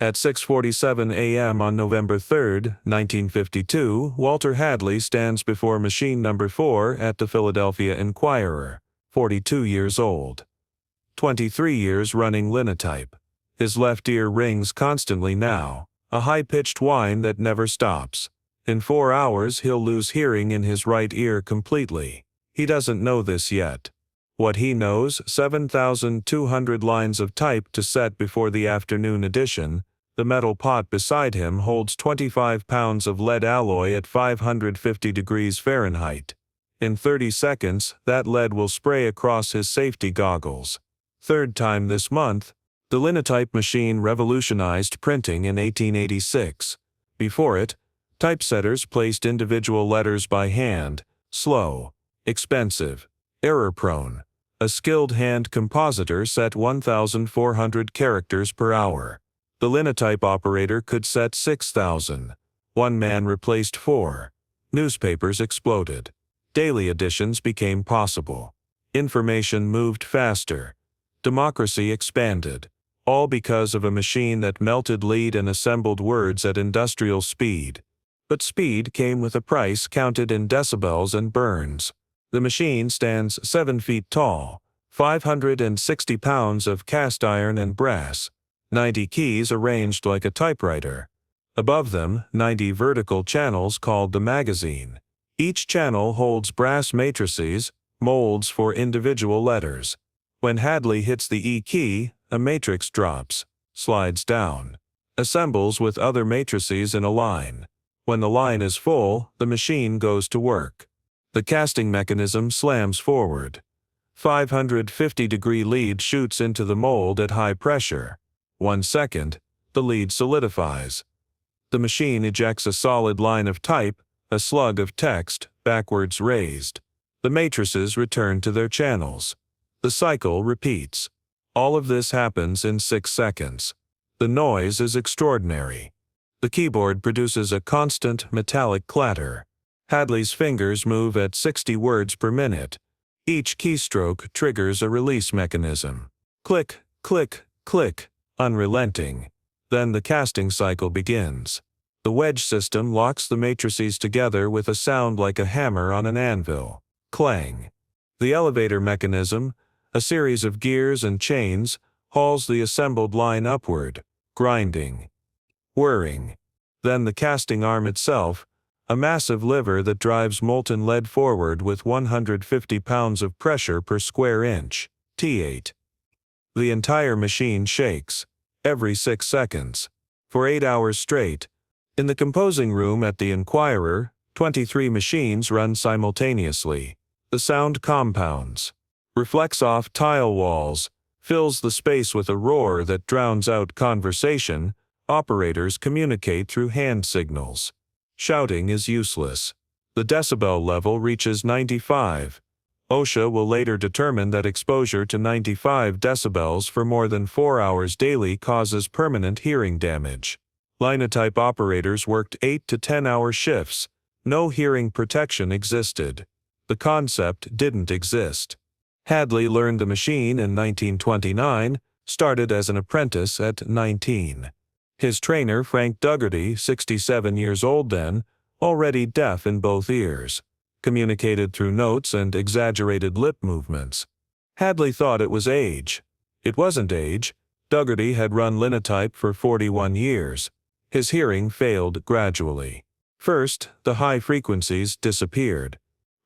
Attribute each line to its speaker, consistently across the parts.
Speaker 1: At 6:47 a.m. on November 3, 1952, Walter Hadley stands before machine number 4 at the Philadelphia Inquirer, 42 years old. 23 years running Linotype. His left ear rings constantly now, a high-pitched whine that never stops. In 4 hours he'll lose hearing in his right ear completely. He doesn't know this yet. What he knows, 7,200 lines of type to set before the afternoon edition. The metal pot beside him holds 25 pounds of lead alloy at 550 degrees Fahrenheit. In 30 seconds, that lead will spray across his safety goggles. Third time this month. The Linotype machine revolutionized printing in 1886. Before it, typesetters placed individual letters by hand, slow, expensive, error-prone. A skilled hand compositor set 1,400 characters per hour. The Linotype operator could set 6,000. One man replaced 4. Newspapers exploded. Daily editions became possible. Information moved faster. Democracy expanded. All because of a machine that melted lead and assembled words at industrial speed. But speed came with a price counted in decibels and burns. The machine stands 7 feet tall, 560 pounds of cast iron and brass. 90 keys arranged like a typewriter. Above them, 90 vertical channels called the magazine. Each channel holds brass matrices, molds for individual letters. When Hadley hits the E key, a matrix drops, slides down, assembles with other matrices in a line. When the line is full, the machine goes to work. The casting mechanism slams forward. 550-degree lead shoots into the mold at high pressure. 1 second, the lead solidifies. The machine ejects a solid line of type, a slug of text, backwards raised. The matrices return to their channels. The cycle repeats. All of this happens in 6 seconds. The noise is extraordinary. The keyboard produces a constant metallic clatter. Hadley's fingers move at 60 words per minute. Each keystroke triggers a release mechanism. Click, click, click. Unrelenting. Then the casting cycle begins. The wedge system locks the matrices together with a sound like a hammer on an anvil. Clang. The elevator mechanism, a series of gears and chains, hauls the assembled line upward, grinding, whirring. Then the casting arm itself, a massive lever that drives molten lead forward with 150 pounds of pressure per square inch. T8. The entire machine shakes. Every 6 seconds. For 8 hours straight. In the composing room at the Inquirer, 23 machines run simultaneously. The sound compounds, reflects off tile walls, fills the space with a roar that drowns out conversation. Operators communicate through hand signals. Shouting is useless. The decibel level reaches 95. OSHA will later determine that exposure to 95 decibels for more than 4 hours daily causes permanent hearing damage. Linotype operators worked 8 to 10-hour shifts. No hearing protection existed. The concept didn't exist. Hadley learned the machine in 1929, started as an apprentice at 19. His trainer, Frank Dougherty, 67 years old then, already deaf in both ears, communicated through notes and exaggerated lip movements. Hadley thought it was age. It wasn't age. Dougherty had run Linotype for 41 years. His hearing failed gradually. First, the high frequencies disappeared.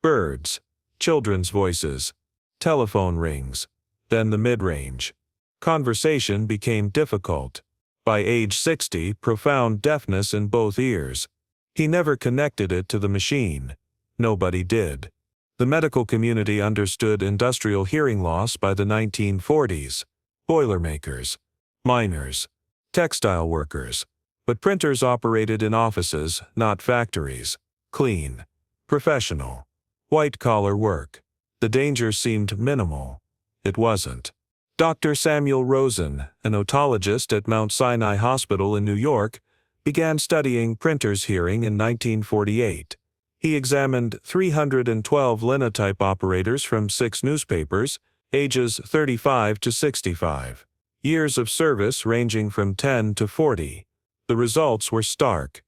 Speaker 1: Birds, children's voices, telephone rings. Then the mid-range. Conversation became difficult. By age 60, profound deafness in both ears. He never connected it to the machine. Nobody did. The medical community understood industrial hearing loss by the 1940s. Boilermakers, miners, textile workers. But printers operated in offices, not factories. Clean, professional, white-collar work. The danger seemed minimal. It wasn't. Dr. Samuel Rosen, an otologist at Mount Sinai Hospital in New York, began studying printers' hearing in 1948. He examined 312 Linotype operators from 6 newspapers, ages 35 to 65. years of service ranging from 10 to 40. The results were stark.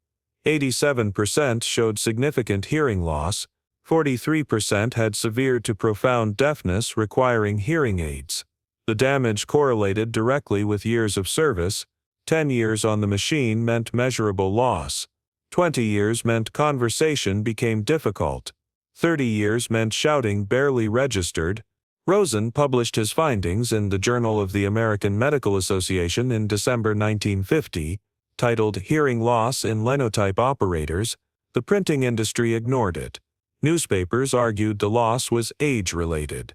Speaker 1: 87% showed significant hearing loss, 43% had severe to profound deafness requiring hearing aids. The damage correlated directly with years of service. 10 years on the machine meant measurable loss. 20 years meant conversation became difficult. 30 years meant shouting barely registered. Rosen published his findings in the Journal of the American Medical Association in December 1950, titled Hearing Loss in Linotype Operators. The printing industry ignored it. Newspapers argued the loss was age-related.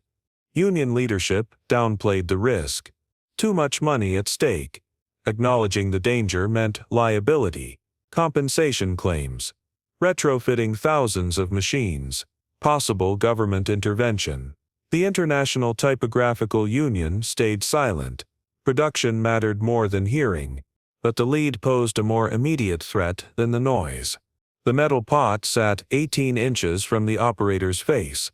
Speaker 1: Union leadership downplayed the risk. Too much money at stake. Acknowledging the danger meant liability, compensation claims, retrofitting thousands of machines, possible government intervention. The International Typographical Union stayed silent. Production mattered more than hearing, but the lead posed a more immediate threat than the noise. The metal pot sat 18 inches from the operator's face.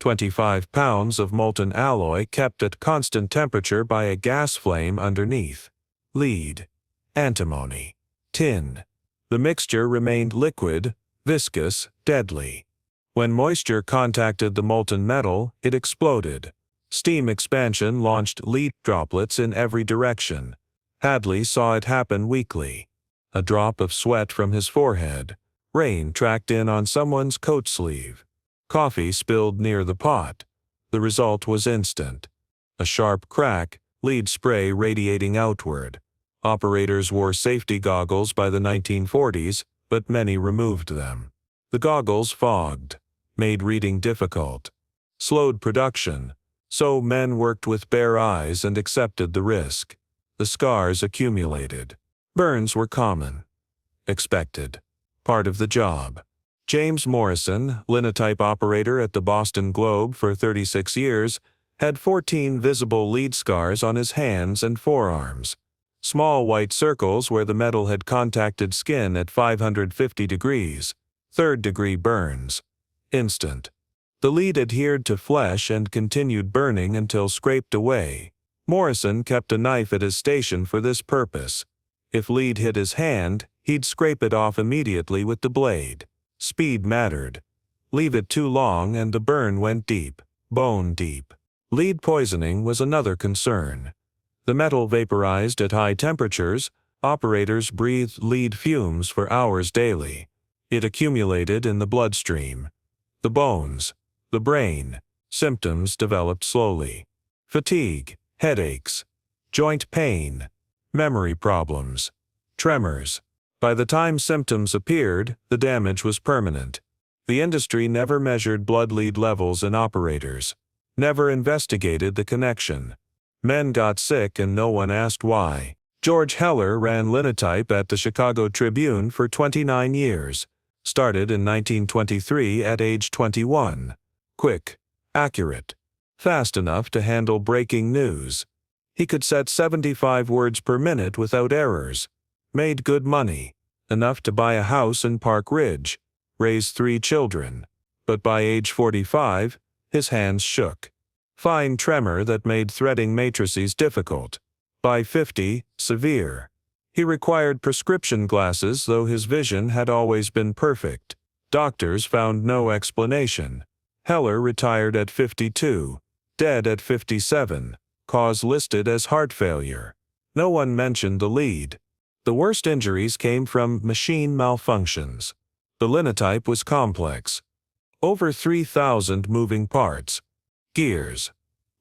Speaker 1: 25 pounds of molten alloy kept at constant temperature by a gas flame underneath. Lead, antimony, tin. The mixture remained liquid, viscous, deadly. When moisture contacted the molten metal, it exploded. Steam expansion launched lead droplets in every direction. Hadley saw it happen weekly. A drop of sweat from his forehead. Rain tracked in on someone's coat sleeve. Coffee spilled near the pot. The result was instant. A sharp crack, lead spray radiating outward. Operators wore safety goggles by the 1940s, but many removed them. The goggles fogged, made reading difficult, slowed production, so men worked with bare eyes and accepted the risk. The scars accumulated. Burns were common. Expected. Part of the job. James Morrison, linotype operator at the Boston Globe for 36 years, had 14 visible lead scars on his hands and forearms. Small white circles where the metal had contacted skin at 550 degrees. Third-degree burns. Instant. The lead adhered to flesh and continued burning until scraped away. Morrison kept a knife at his station for this purpose. If lead hit his hand, he'd scrape it off immediately with the blade. Speed mattered. Leave it too long and the burn went deep, bone deep. Lead poisoning was another concern. The metal vaporized at high temperatures. Operators breathed lead fumes for hours daily. It accumulated in the bloodstream. The bones, the brain. Symptoms developed slowly. Fatigue, headaches, joint pain, memory problems, tremors. By the time symptoms appeared, the damage was permanent. The industry never measured blood lead levels in operators, never investigated the connection. Men got sick and no one asked why. George Heller ran Linotype at the Chicago Tribune for 29 years. Started in 1923 at age 21. Quick, accurate, fast enough to handle breaking news. He could set 75 words per minute without errors. Made good money, enough to buy a house in Park Ridge, raise 3 children. But by age 45, his hands shook. Fine tremor that made threading matrices difficult. By 50, severe. He required prescription glasses, though his vision had always been perfect. Doctors found no explanation. Heller retired at 52, dead at 57, cause listed as heart failure. No one mentioned the lead. The worst injuries came from machine malfunctions. The linotype was complex. Over 3,000 moving parts. Gears,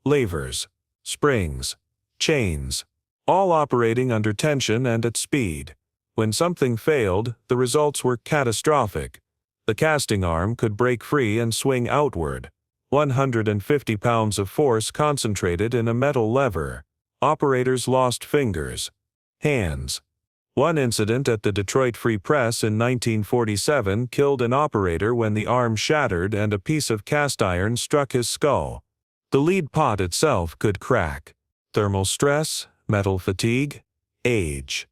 Speaker 1: levers, springs, chains, all operating under tension and at speed. When something failed, the results were catastrophic. The casting arm could break free and swing outward. 150 pounds of force concentrated in a metal lever. Operators lost fingers, hands. One incident at the Detroit Free Press in 1947 killed an operator when the arm shattered and a piece of cast iron struck his skull. The lead pot itself could crack. Thermal stress, metal fatigue, age.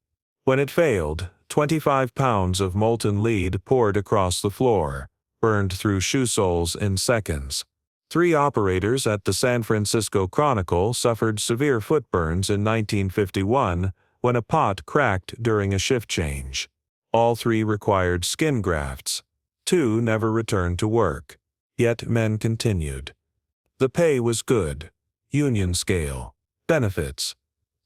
Speaker 1: When it failed, 25 pounds of molten lead poured across the floor, burned through shoe soles in seconds. 3 operators at the San Francisco Chronicle suffered severe foot burns in 1951 when a pot cracked during a shift change. All 3 required skin grafts. 2 never returned to work. Yet men continued. The pay was good. Union scale. Benefits.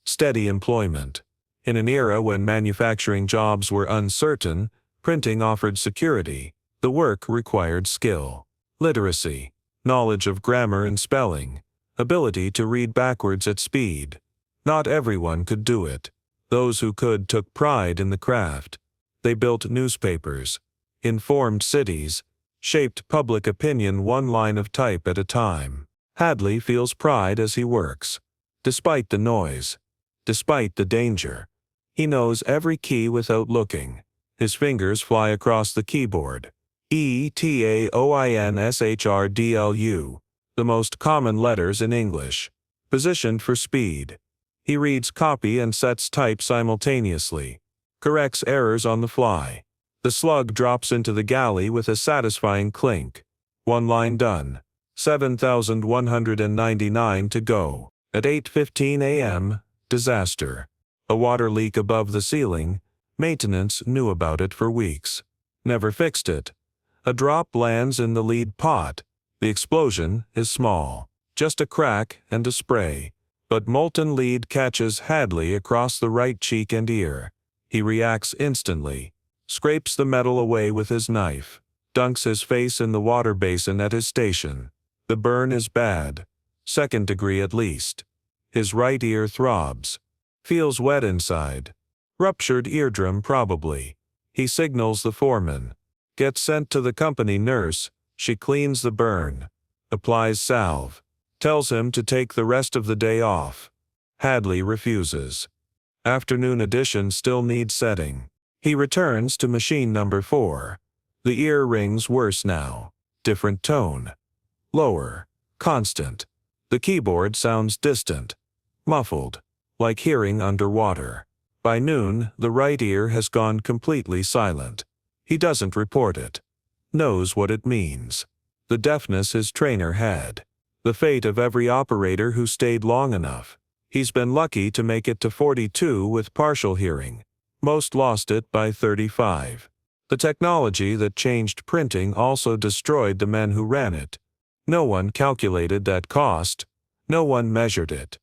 Speaker 1: Steady employment. In an era when manufacturing jobs were uncertain, printing offered security. The work required skill. Literacy. Knowledge of grammar and spelling. Ability to read backwards at speed. Not everyone could do it. Those who could took pride in the craft. They built newspapers. Informed cities. Shaped public opinion one line of type at a time. Hadley feels pride as he works. Despite the noise. Despite the danger. He knows every key without looking. His fingers fly across the keyboard. ETAOINSHRDLU, the most common letters in English. Positioned for speed. He reads copy and sets type simultaneously. Corrects errors on the fly. The slug drops into the galley with a satisfying clink. 1 line done. 7,199 to go. At 8:15 a.m., disaster. A water leak above the ceiling. Maintenance knew about it for weeks. Never fixed it. A drop lands in the lead pot. The explosion is small. Just a crack and a spray. But molten lead catches Hadley across the right cheek and ear. He reacts instantly. Scrapes the metal away with his knife. Dunks his face in the water basin at his station. The burn is bad. 2nd degree at least. His right ear throbs. Feels wet inside. Ruptured eardrum probably. He signals the foreman. Gets sent to the company nurse. She cleans the burn. Applies salve. Tells him to take the rest of the day off. Hadley refuses. Afternoon edition still needs setting. He returns to machine number 4. The ear rings worse now. Different tone. Lower. Constant. The keyboard sounds distant. Muffled. Like hearing underwater. By noon, the right ear has gone completely silent. He doesn't report it. Knows what it means. The deafness his trainer had. The fate of every operator who stayed long enough. He's been lucky to make it to 42 with partial hearing. Most lost it by 35. The technology that changed printing also destroyed the men who ran it. No one calculated that cost. No one measured it.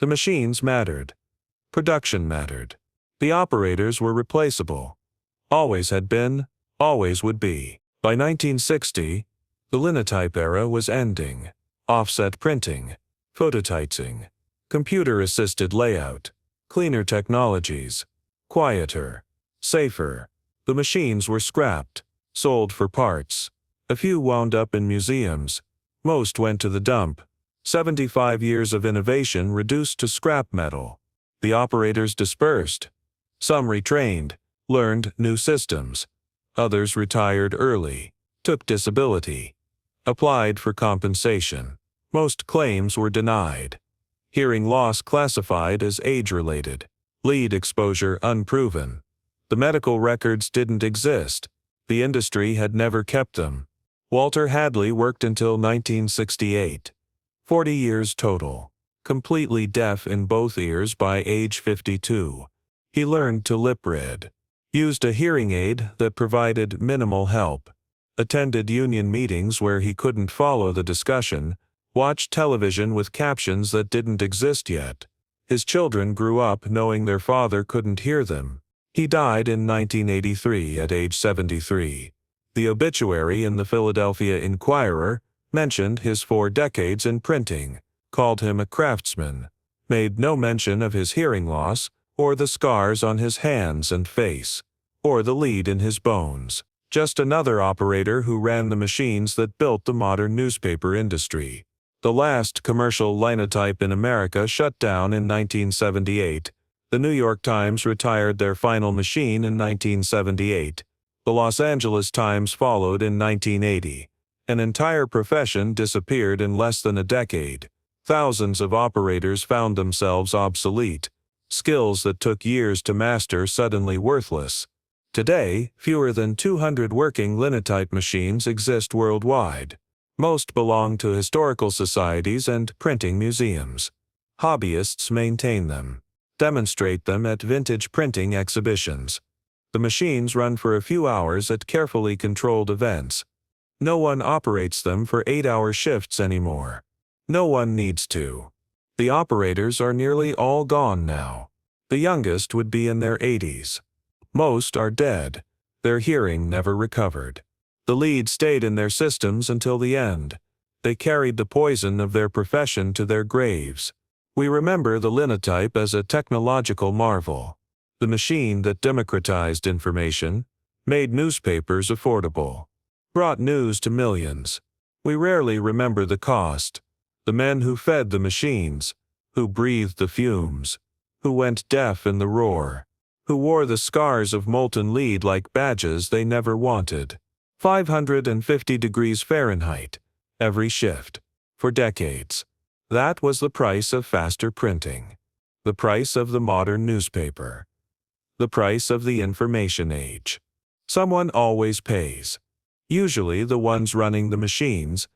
Speaker 1: The machines mattered. Production mattered. The operators were replaceable. Always had been, always would be. By 1960, the Linotype era was ending. Offset printing, phototyping, computer-assisted layout, cleaner technologies, quieter, safer. The machines were scrapped, sold for parts. A few wound up in museums. Most went to the dump. 75 years of innovation reduced to scrap metal. The operators dispersed. Some retrained, learned new systems. Others retired early, took disability. Applied for compensation. Most claims were denied. Hearing loss classified as age-related. Lead exposure unproven. The medical records didn't exist. The industry had never kept them. Walter Hadley worked until 1968. 40 years total. Completely deaf in both ears by age 52. He learned to lip-read. Used a hearing aid that provided minimal help. Attended union meetings where he couldn't follow the discussion. Watched television with captions that didn't exist yet. His children grew up knowing their father couldn't hear them. He died in 1983 at age 73. The obituary in the Philadelphia Inquirer mentioned his 4 decades in printing, called him a craftsman, made no mention of his hearing loss, or the scars on his hands and face, or the lead in his bones. Just another operator who ran the machines that built the modern newspaper industry. The last commercial linotype in America shut down in 1978. The New York Times retired their final machine in 1978. The Los Angeles Times followed in 1980. An entire profession disappeared in less than a decade. Thousands of operators found themselves obsolete. Skills that took years to master suddenly worthless. Today, fewer than 200 working linotype machines exist worldwide. Most belong to historical societies and printing museums. Hobbyists maintain them, demonstrate them at vintage printing exhibitions. The machines run for a few hours at carefully controlled events. No one operates them for 8-hour shifts anymore. No one needs to. The operators are nearly all gone now. The youngest would be in their 80s. Most are dead. Their hearing never recovered. The lead stayed in their systems until the end. They carried the poison of their profession to their graves. We remember the Linotype as a technological marvel. The machine that democratized information, made newspapers affordable, brought news to millions. We rarely remember the cost. The men who fed the machines, who breathed the fumes, who went deaf in the roar, who wore the scars of molten lead like badges they never wanted. 550 degrees Fahrenheit, every shift, for decades. That was the price of faster printing. The price of the modern newspaper. The price of the information age. Someone always pays. Usually the ones running the machines,